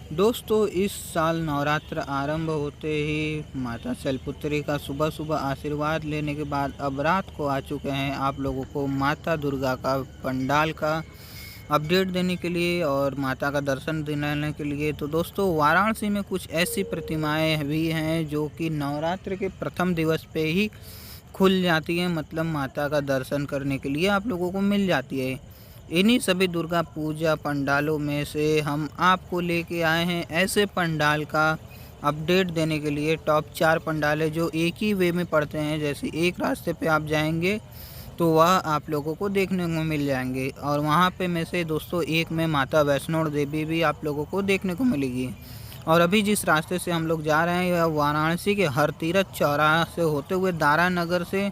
दोस्तों, इस साल नवरात्र आरंभ होते ही माता शैलपुत्री का सुबह सुबह आशीर्वाद लेने के बाद अब रात को आ चुके हैं आप लोगों को माता दुर्गा का पंडाल का अपडेट देने के लिए और माता का दर्शन दिलाने के लिए। तो दोस्तों, वाराणसी में कुछ ऐसी प्रतिमाएं भी हैं जो कि नवरात्र के प्रथम दिवस पे ही खुल जाती हैं, मतलब माता का दर्शन करने के लिए आप लोगों को मिल जाती है। इन्हीं सभी दुर्गा पूजा पंडालों में से हम आपको लेके आए हैं ऐसे पंडाल का अपडेट देने के लिए। टॉप 4 पंडाल है जो एक ही वे में पड़ते हैं, जैसे एक रास्ते पे आप जाएंगे तो वह आप लोगों को देखने को मिल जाएंगे। और वहाँ पे में से दोस्तों एक में माता वैष्णो देवी भी आप लोगों को देखने को मिलेगी। और अभी जिस रास्ते से हम लोग जा रहे हैं यह वाराणसी के हर तीरथ चौराहा से होते हुए दारा नगर से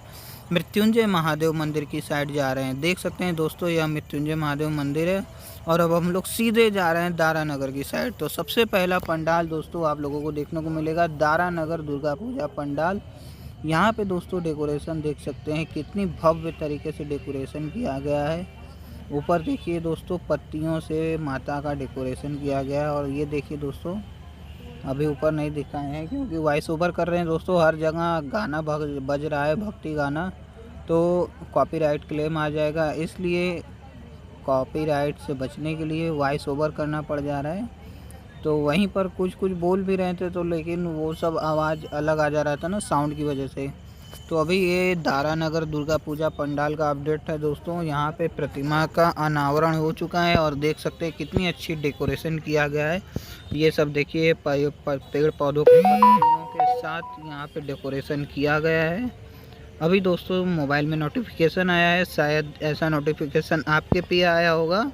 मृत्युंजय महादेव मंदिर की साइड जा रहे हैं। देख सकते हैं दोस्तों, यह मृत्युंजय महादेव मंदिर है और अब हम लोग सीधे जा रहे हैं दारा नगर की साइड। तो सबसे पहला पंडाल दोस्तों आप लोगों को देखने को मिलेगा दारा नगर दुर्गा पूजा पंडाल। यहाँ पे दोस्तों डेकोरेशन देख सकते हैं, कितनी भव्य तरीके से डेकोरेशन किया गया है। ऊपर देखिए दोस्तों, पत्तियों से माता का डेकोरेशन किया गया है। और ये देखिए दोस्तों, अभी ऊपर नहीं दिखाए हैं क्योंकि वॉइस ओवर कर रहे हैं दोस्तों, हर जगह गाना बज रहा है, भक्ति गाना, तो कॉपीराइट क्लेम आ जाएगा। इसलिए कॉपीराइट से बचने के लिए वॉइस ओवर करना पड़ जा रहा है। तो वहीं पर कुछ कुछ बोल भी रहे थे, तो लेकिन वो सब आवाज़ अलग आ जा रहा था ना साउंड की वजह से। तो अभी ये दारा नगर दुर्गा पूजा पंडाल का अपडेट है दोस्तों। यहाँ पे प्रतिमा का अनावरण हो चुका है और देख सकते हैं कितनी अच्छी डेकोरेशन किया गया है। ये सब देखिए पेड़ पौधों के पत्तियों के साथ यहाँ पे डेकोरेशन किया गया है। अभी दोस्तों मोबाइल में नोटिफिकेशन आया है, शायद ऐसा नोटिफिकेशन आपके पे आया होगा,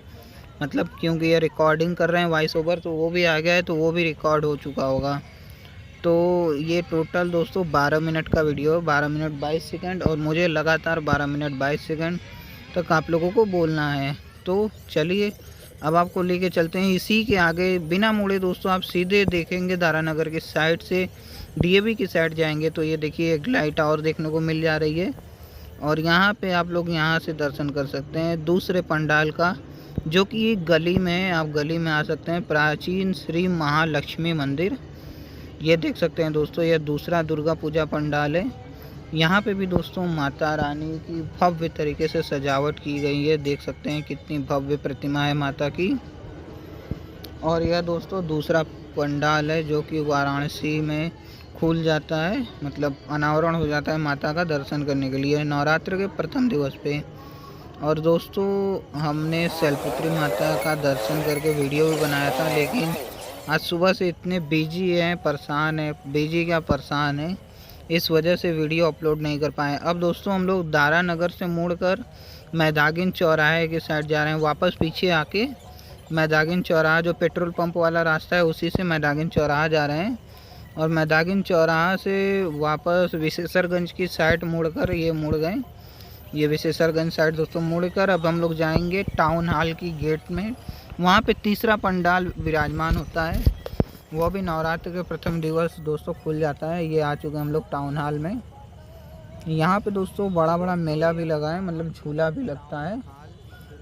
मतलब क्योंकि ये रिकॉर्डिंग कर रहे हैं वॉइस ओवर, तो वो भी आ गया है, तो वो भी रिकॉर्ड हो चुका होगा। तो ये टोटल दोस्तों 12 मिनट का वीडियो है, 12 मिनट 22 सेकंड, और मुझे लगातार 12 मिनट 22 सेकंड तक आप लोगों को बोलना है। तो चलिए अब आपको लेके चलते हैं इसी के आगे, बिना मुड़े दोस्तों आप सीधे देखेंगे दारा नगर की साइड से डीएवी की साइड जाएंगे तो ये देखिए एक लाइट और देखने को मिल जा रही है। और यहाँ पे आप लोग यहाँ से दर्शन कर सकते हैं दूसरे पंडाल का, जो कि गली में है। आप गली में आ सकते हैं, प्राचीन श्री महालक्ष्मी मंदिर। ये देख सकते हैं दोस्तों, यह दूसरा दुर्गा पूजा पंडाल है। यहाँ पे भी दोस्तों माता रानी की भव्य तरीके से सजावट की गई है। देख सकते हैं कितनी भव्य प्रतिमा है माता की। और यह दोस्तों दूसरा पंडाल है जो कि वाराणसी में खुल जाता है, मतलब अनावरण हो जाता है माता का दर्शन करने के लिए नवरात्र के प्रथम दिवस पे। और दोस्तों हमने शैलपुत्री माता का दर्शन करके वीडियो भी बनाया था, लेकिन आज सुबह से इतने बिजी हैं, परेशान है, बिजी क्या परेशान है, इस वजह से वीडियो अपलोड नहीं कर पाए। अब दोस्तों हम लोग दारा नगर से मुड़कर मैदागिन चौराहे के साइड जा रहे हैं। वापस पीछे आके मैदागिन चौराहा, जो पेट्रोल पंप वाला रास्ता है, उसी से मैदागिन चौराहा जा रहे हैं। और मैदागिन चौराहा से वापस विशेषरगंज की साइड मुड़कर ये मुड़ गए, ये विशेषरगंज साइड दोस्तों मुड़कर अब हम लोग जाएंगे टाउन हॉल की गेट में। वहाँ पे तीसरा पंडाल विराजमान होता है, वो भी नवरात्र के प्रथम दिवस दोस्तों खुल जाता है। ये आ चुके हम लोग टाउन हॉल में। यहाँ पे दोस्तों बड़ा बड़ा मेला भी लगा है, मतलब झूला भी लगता है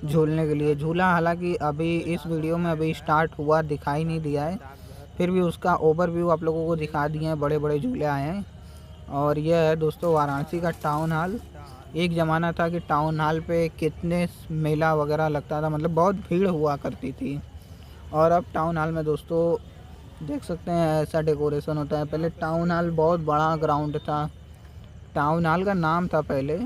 झूलने के लिए। झूला हालांकि अभी इस वीडियो में अभी स्टार्ट हुआ दिखाई नहीं दिया है, फिर भी उसका ओवरव्यू आप लोगों को दिखा दिए हैं। बड़े बड़े झूले आए हैं। और यह है दोस्तों वाराणसी का टाउन हॉल। एक ज़माना था कि टाउन हॉल पे कितने मेला वगैरह लगता था, मतलब बहुत भीड़ हुआ करती थी। और अब टाउन हॉल में दोस्तों देख सकते हैं ऐसा डेकोरेशन होता है। पहले टाउन हॉल बहुत बड़ा ग्राउंड था, टाउन हॉल का नाम था पहले।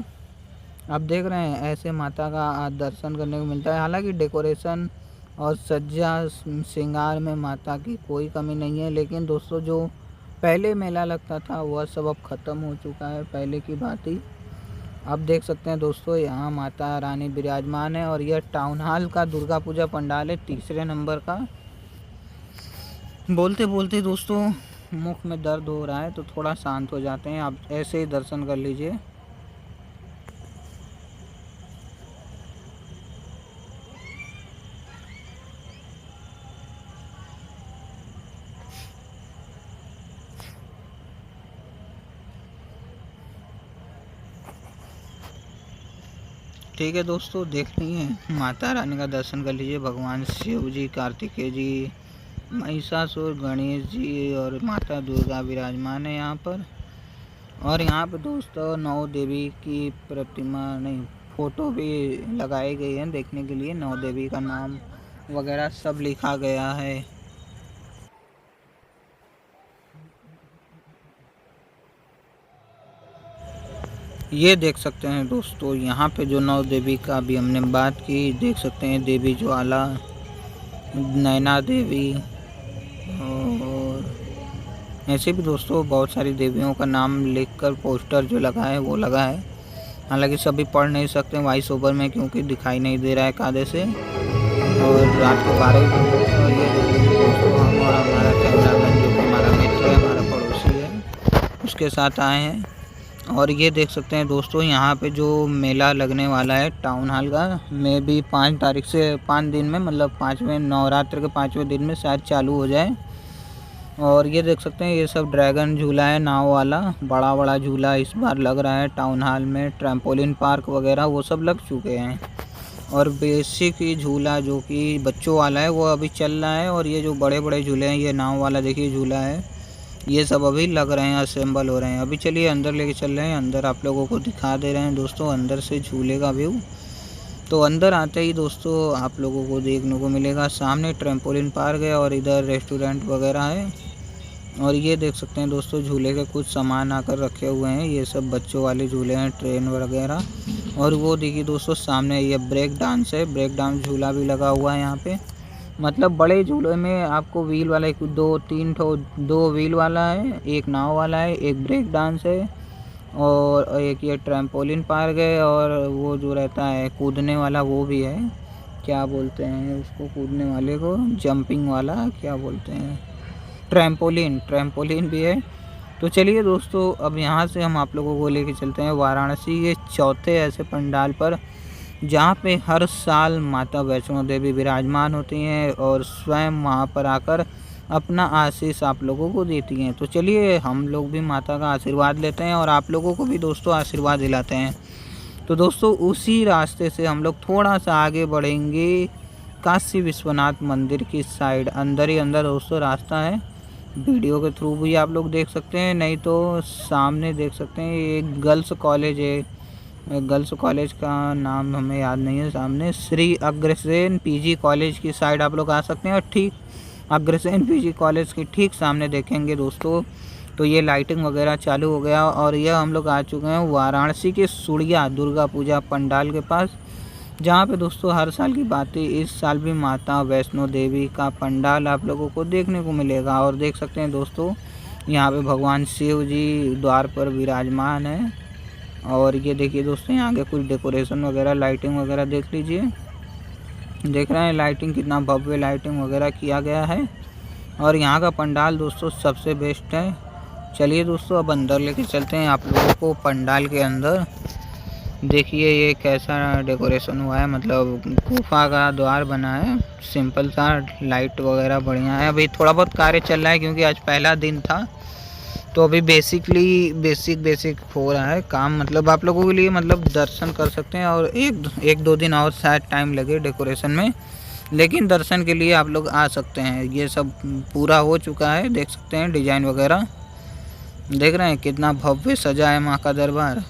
अब देख रहे हैं ऐसे माता का दर्शन करने को मिलता है। हालांकि डेकोरेशन और सज्जा श्रृंगार में माता की कोई कमी नहीं है, लेकिन दोस्तों जो पहले मेला लगता था वह सब अब ख़त्म हो चुका है पहले की बात ही। अब देख सकते हैं दोस्तों यहाँ माता रानी विराजमान है। और यह टाउन हॉल का दुर्गा पूजा पंडाल है, तीसरे नंबर का। बोलते बोलते दोस्तों मुख में दर्द हो रहा है, तो थोड़ा शांत हो जाते हैं। आप ऐसे ही दर्शन कर लीजिए। ठीक है दोस्तों, देख लिए माता रानी का दर्शन कर लीजिए। भगवान शिव जी, कार्तिकेय जी, महिषासुर, गणेश जी और माता दुर्गा विराजमान है यहाँ पर। और यहाँ पर दोस्तों 9 देवी की प्रतिमा नहीं फ़ोटो भी लगाई गई है देखने के लिए। 9 देवी का नाम वगैरह सब लिखा गया है। ये देख सकते हैं दोस्तों यहाँ पे जो 9 देवी का अभी हमने बात की, देख सकते हैं देवी ज्वाला, नैना देवी और ऐसे भी दोस्तों बहुत सारी देवियों का नाम लिखकर पोस्टर जो लगा है वो लगा है। हालांकि सभी पढ़ नहीं सकते वॉइस ओवर में क्योंकि दिखाई नहीं दे रहा है कायदे से, और रात को 12 बजे। और ये दोस्तों हम और हमारा कैमरामैन जो कि हमारा मित्र है, हमारा पड़ोसी है, उसके साथ आए हैं। और ये देख सकते हैं दोस्तों यहाँ पे जो मेला लगने वाला है टाउन हॉल का, में भी 5 तारीख से 5 दिन में, मतलब 5वें नवरात्र के 5वें दिन में शायद चालू हो जाए। और ये देख सकते हैं ये सब ड्रैगन झूला है, नाव वाला बड़ा बड़ा झूला इस बार लग रहा है टाउन हॉल में। ट्रैम्पोलिन पार्क वगैरह वो सब लग चुके हैं। और बेसिक ही झूला जो कि बच्चों वाला है वो अभी चल रहा है। और ये जो बड़े बड़े झूले हैं, ये नाव वाला देखिए झूला है, ये सब अभी लग रहे हैं, असेंबल हो रहे हैं। अभी चलिए अंदर लेके चल रहे हैं, अंदर आप लोगों को दिखा दे रहे हैं दोस्तों अंदर से झूले का व्यू। तो अंदर आते ही दोस्तों आप लोगों को देखने को मिलेगा सामने ट्रैम्पोलिन पार्क है और इधर रेस्टोरेंट वगैरह है। और ये देख सकते हैं दोस्तों झूले के कुछ सामान आकर रखे हुए हैं, ये सब बच्चों वाले झूले हैं, ट्रेन वगैरह। और वो देखिए दोस्तों सामने ये ब्रेक डांस है, ब्रेक डांस झूला भी लगा हुआ है यहाँ पे। मतलब बड़े झूले में आपको व्हील वाला 2 व्हील वाला है, एक नाव वाला है, एक ब्रेक डांस है और एक ये ट्रैम्पोलिन पार्क है। और वो जो रहता है कूदने वाला वो भी है, क्या बोलते हैं उसको कूदने वाले को, जंपिंग वाला क्या बोलते हैं, ट्रैम्पोलिन भी है। तो चलिए दोस्तों अब यहाँ से हम आप लोगों को लेके चलते हैं वाराणसी के चौथे ऐसे पंडाल पर जहाँ पे हर साल माता वैष्णो देवी विराजमान होती हैं और स्वयं वहाँ पर आकर अपना आशीष आप लोगों को देती हैं। तो चलिए हम लोग भी माता का आशीर्वाद लेते हैं और आप लोगों को भी दोस्तों आशीर्वाद दिलाते हैं। तो दोस्तों उसी रास्ते से हम लोग थोड़ा सा आगे बढ़ेंगे काशी विश्वनाथ मंदिर की साइड। अंदर ही अंदर दोस्तों रास्ता है, वीडियो के थ्रू भी आप लोग देख सकते हैं, नहीं तो सामने देख सकते हैं एक गर्ल्स कॉलेज है, गर्ल्स कॉलेज का नाम हमें याद नहीं है। सामने श्री अग्रसेन पीजी कॉलेज की साइड आप लोग आ सकते हैं और ठीक अग्रसेन पीजी कॉलेज के ठीक सामने देखेंगे दोस्तों तो ये लाइटिंग वगैरह चालू हो गया। और यह हम लोग आ चुके हैं वाराणसी के सूर्या दुर्गा पूजा पंडाल के पास, जहाँ पे दोस्तों हर साल की बात है इस साल भी माता वैष्णो देवी का पंडाल आप लोगों को देखने को मिलेगा। और देख सकते हैं दोस्तों यहाँ पे भगवान शिव जी द्वार पर विराजमान है। और ये देखिए दोस्तों यहाँ आगे कुछ डेकोरेशन वगैरह लाइटिंग वगैरह देख लीजिए, देख रहे हैं लाइटिंग कितना भव्य लाइटिंग वगैरह किया गया है। और यहाँ का पंडाल दोस्तों सबसे बेस्ट है। चलिए दोस्तों अब अंदर लेके चलते हैं आप लोगों को पंडाल के अंदर। देखिए ये कैसा डेकोरेशन हुआ है, मतलब गुफा का द्वार बना है, सिंपल सा, लाइट वगैरह बढ़िया है। अभी थोड़ा बहुत कार्य चल रहा है क्योंकि आज पहला दिन था तो अभी बेसिक हो रहा है काम। मतलब आप लोगों के लिए मतलब दर्शन कर सकते हैं और एक दो दिन और शायद टाइम लगे डेकोरेशन में, लेकिन दर्शन के लिए आप लोग आ सकते हैं। ये सब पूरा हो चुका है, देख सकते हैं डिजाइन वगैरह, देख रहे हैं कितना भव्य सजा है माँ का दरबार।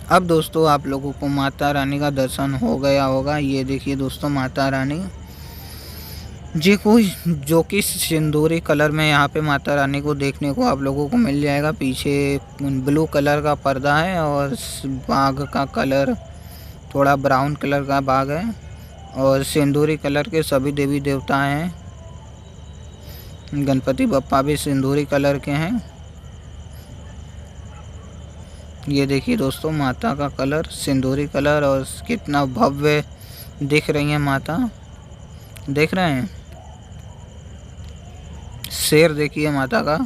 अब दोस्तों आप लोगों को माता रानी का दर्शन हो गया होगा। ये देखिए दोस्तों माता रानी जी कोई जो कि सिंदूरी कलर में यहाँ पे माता रानी को देखने को आप लोगों को मिल जाएगा। पीछे ब्लू कलर का पर्दा है और बाघ का कलर थोड़ा ब्राउन कलर का बाघ है और सिंदूरी कलर के सभी देवी देवता हैं। गणपति बप्पा भी सिंदूरी कलर के हैं। ये देखिए दोस्तों माता का कलर सिंदूरी कलर और कितना भव्य दिख रही है माता, देख रहे हैं। शेर देखिए माता का,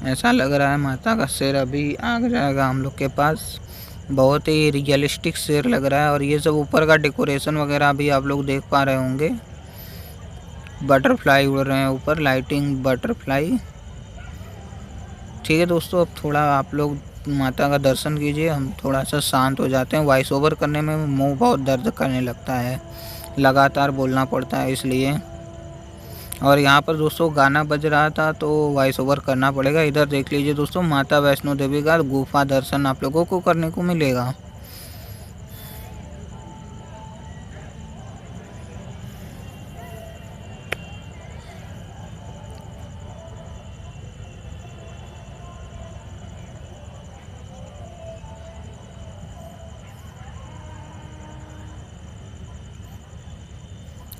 ऐसा लग रहा है माता का शेर अभी आ जाएगा हम लोग के पास। बहुत ही रियलिस्टिक शेर लग रहा है। और ये सब ऊपर का डेकोरेशन वगैरह भी आप लोग देख पा रहे होंगे, बटरफ्लाई उड़ रहे हैं ऊपर, लाइटिंग बटरफ्लाई। ठीक है दोस्तों अब थोड़ा आप लोग माता का दर्शन कीजिए। हम थोड़ा सा शांत हो जाते हैं, वॉइस ओवर करने में मुंह बहुत दर्द करने लगता है, लगातार बोलना पड़ता है इसलिए। और यहाँ पर दोस्तों गाना बज रहा था तो वॉइस ओवर करना पड़ेगा। इधर देख लीजिए दोस्तों, माता वैष्णो देवी का गुफा दर्शन आप लोगों को करने को मिलेगा।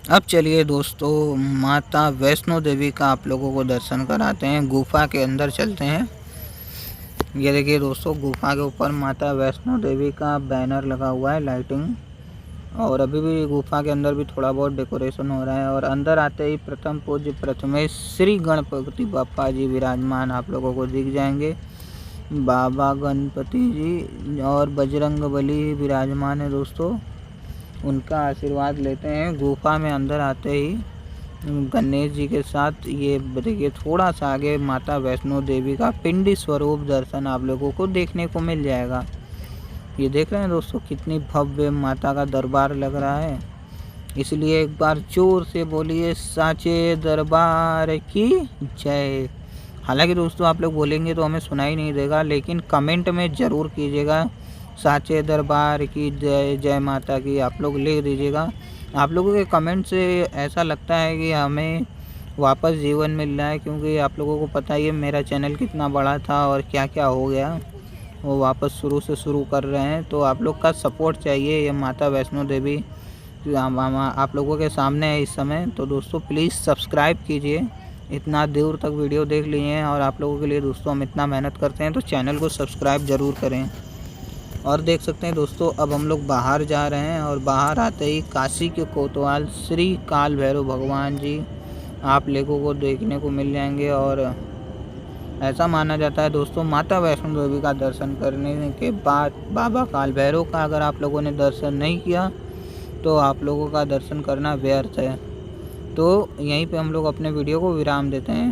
अब चलिए दोस्तों, माता वैष्णो देवी का आप लोगों को दर्शन कराते हैं। गुफा के अंदर चलते हैं। ये देखिए दोस्तों, गुफा के ऊपर माता वैष्णो देवी का बैनर लगा हुआ है, लाइटिंग। और अभी भी गुफा के अंदर भी थोड़ा बहुत डेकोरेशन हो रहा है। और अंदर आते ही प्रथम पूज्य प्रथमेश श्री गणपति बप्पा जी विराजमान आप लोगों को दिख जाएंगे। बाबा गणपति जी और बजरंग बली विराजमान है दोस्तों, उनका आशीर्वाद लेते हैं। गुफा में अंदर आते ही गणेश जी के साथ ये देखिए थोड़ा सा आगे माता वैष्णो देवी का पिंडी स्वरूप दर्शन आप लोगों को देखने को मिल जाएगा। ये देख रहे हैं दोस्तों, कितनी भव्य माता का दरबार लग रहा है। इसलिए एक बार जोर से बोलिए साचे दरबार की जय। हालांकि दोस्तों आप लोग बोलेंगे तो हमें सुनाई नहीं देगा, लेकिन कमेंट में ज़रूर कीजिएगा साचे दरबार की जय, जय माता की आप लोग लिख दीजिएगा। आप लोगों के कमेंट से ऐसा लगता है कि हमें वापस जीवन मिल रहा है, क्योंकि आप लोगों को पता ही है मेरा चैनल कितना बड़ा था और क्या क्या हो गया, वो वापस शुरू से शुरू कर रहे हैं। तो आप लोग का सपोर्ट चाहिए। ये माता वैष्णो देवी आप लोगों के सामने है इस समय। तो दोस्तों प्लीज़ सब्सक्राइब कीजिए। इतना दूर तक वीडियो देख लिए हैं और आप लोगों के लिए दोस्तों हम इतना मेहनत करते हैं, तो चैनल को सब्सक्राइब ज़रूर करें। और देख सकते हैं दोस्तों, अब हम लोग बाहर जा रहे हैं और बाहर आते ही काशी के कोतवाल श्री काल भैरव भगवान जी आप लोगों को देखने को मिल जाएंगे। और ऐसा माना जाता है दोस्तों, माता वैष्णो देवी का दर्शन करने के बाद बाबा काल भैरव का अगर आप लोगों ने दर्शन नहीं किया तो आप लोगों का दर्शन करना व्यर्थ है। तो यहीं पे हम लोग अपने वीडियो को विराम देते हैं।